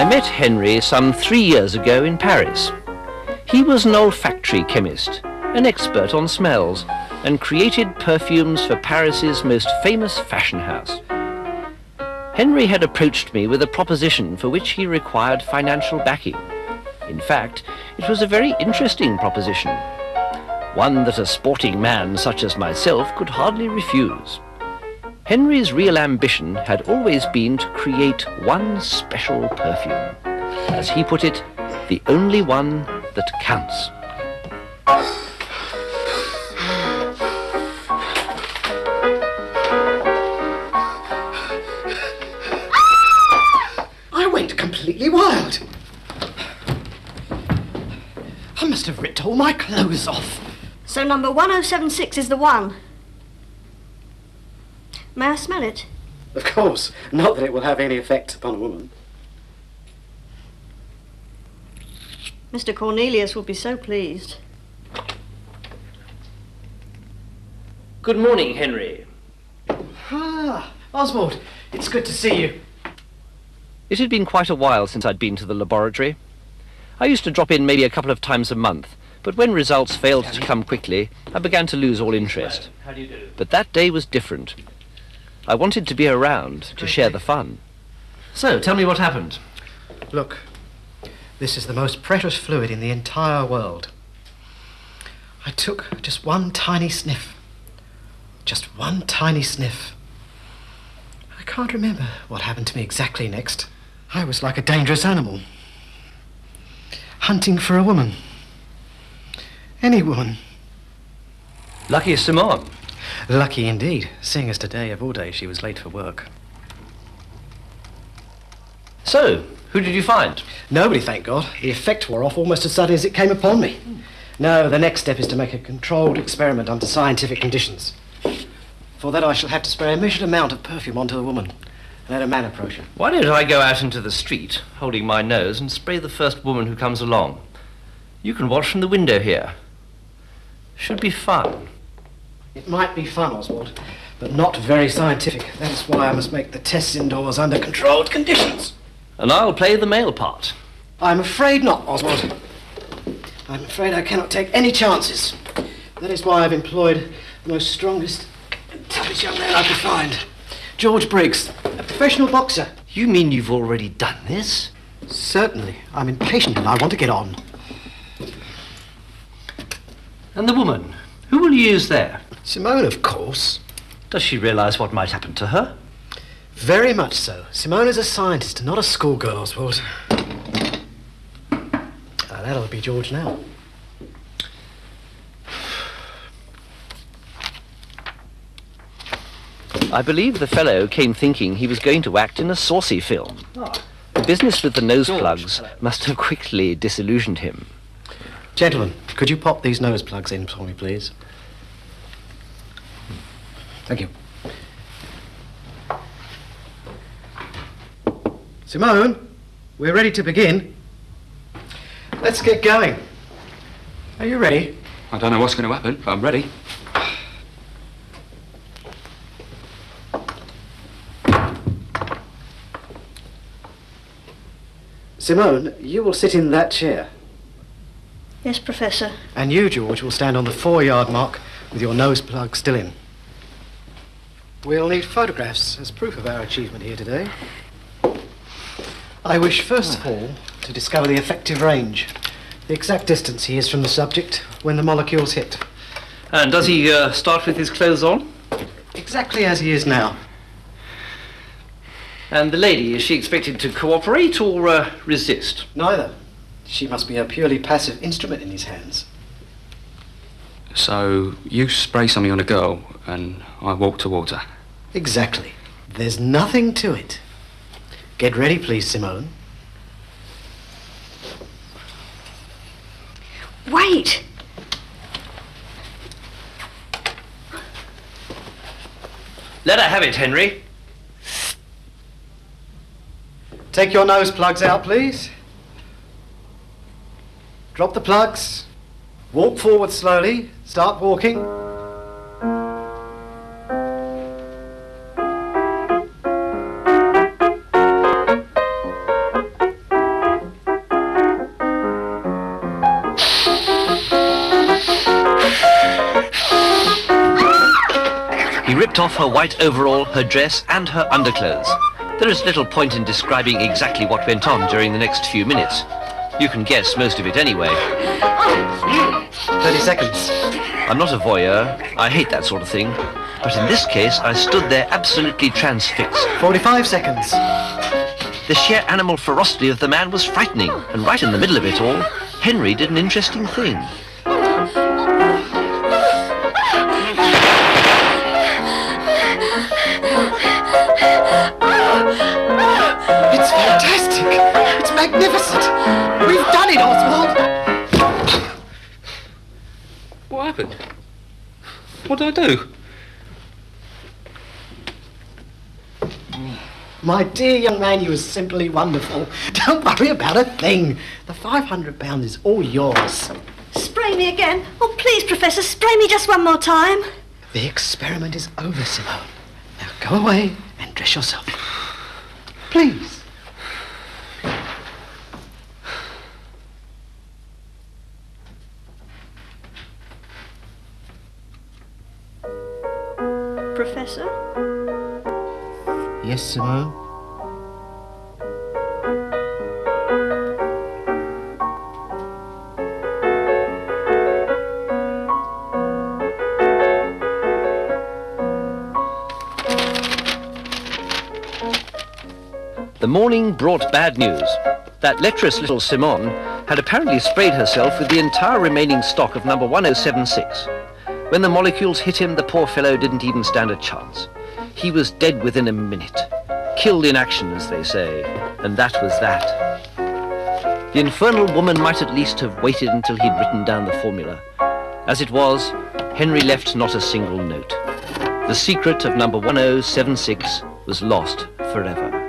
I met Henry some 3 years ago in Paris. He was an olfactory chemist, an expert on smells, and created perfumes for Paris's most famous fashion house. Henry had approached me with a proposition for which he required financial backing. In fact, it was a very interesting proposition, one that a sporting man such as myself could hardly refuse. Henry's real ambition had always been to create one special perfume. As he put it, the only one that counts. I went completely wild. I must have ripped all my clothes off. So number 1076 is the one. May I smell it? Of course. Not that it will have any effect upon a woman. Mr. Cornelius will be so pleased. Good morning, Henry. Ah, Oswald, it's good to see you. It had been quite a while since I'd been to the laboratory. I used to drop in maybe a couple of times a month, but when results failed to come quickly, I began to lose all interest. How do you do? But that day was different. I wanted to be around to share the fun. So, tell me what happened. Look, this is the most precious fluid in the entire world. I took just one tiny sniff. Just one tiny sniff. I can't remember what happened to me exactly next. I was like a dangerous animal. Hunting for a woman. Any woman. Lucky Simone. Lucky indeed, seeing as today of all days she was late for work. So, who did you find? Nobody, thank God. The effect wore off almost as suddenly as it came upon me. No, the next step is to make a controlled experiment under scientific conditions. For that I shall have to spray a measured amount of perfume onto the woman and let a man approach her. Why don't I go out into the street, holding my nose, and spray the first woman who comes along? You can watch from the window here. Should be fun. It might be fun, Oswald, but not very scientific. That is why I must make the tests indoors under controlled conditions. And I'll play the male part. I'm afraid not, Oswald. I'm afraid I cannot take any chances. That is why I've employed the most strongest and toughest young man I could find. George Briggs, a professional boxer. You mean you've already done this? Certainly. I'm impatient and I want to get on. And the woman? Who will you use there? Simone, of course. Does she realize what might happen to her? Very much so. Simone is a scientist and not a schoolgirl, Oswald. That'll be George now. I believe the fellow came thinking he was going to act in a saucy film. The business with the nose plugs must have quickly disillusioned him. Gentlemen, could you pop these nose plugs in for me, please? Thank you. Simone, we're ready to begin. Let's get going. Are you ready? I don't know what's going to happen, but I'm ready. Simone, you will sit in that chair. Yes, Professor. And you, George, will stand on the 4-yard mark with your nose plug still in. We'll need photographs as proof of our achievement here today. I wish, first of all, to discover the effective range, the exact distance he is from the subject when the molecules hit. And does he start with his clothes on? Exactly as he is now. And the lady, is she expected to cooperate or resist? Neither. She must be a purely passive instrument in his hands. So, you spray something on a girl, and I walk towards her. Exactly. There's nothing to it. Get ready, please, Simone. Wait! Let her have it, Henry. Take your nose plugs out, please. Drop the plugs. Walk forward slowly. Start walking. her white overall, her dress and her underclothes. There is little point in describing exactly what went on during the next few minutes. You can guess most of it anyway. 30 seconds. I'm not a voyeur. I hate that sort of thing. But in this case, I stood there absolutely transfixed. 45 seconds. The sheer animal ferocity of the man was frightening, and right in the middle of it all, Henry did an interesting thing. It's fantastic. It's magnificent. We've done it, Oswald. What happened? What did I do? My dear young man, you were simply wonderful. Don't worry about a thing. The £500 is all yours. Spray me again. Oh, please, Professor, spray me just one more time. The experiment is over, Simone. Now go away and dress yourself. Please. Professor? Yes, Simone? The morning brought bad news. That lecherous little Simone had apparently sprayed herself with the entire remaining stock of number 1076. When the molecules hit him, the poor fellow didn't even stand a chance. He was dead within a minute. Killed in action, as they say. And that was that. The infernal woman might at least have waited until he'd written down the formula. As it was, Henry left not a single note. The secret of number 1076 was lost forever.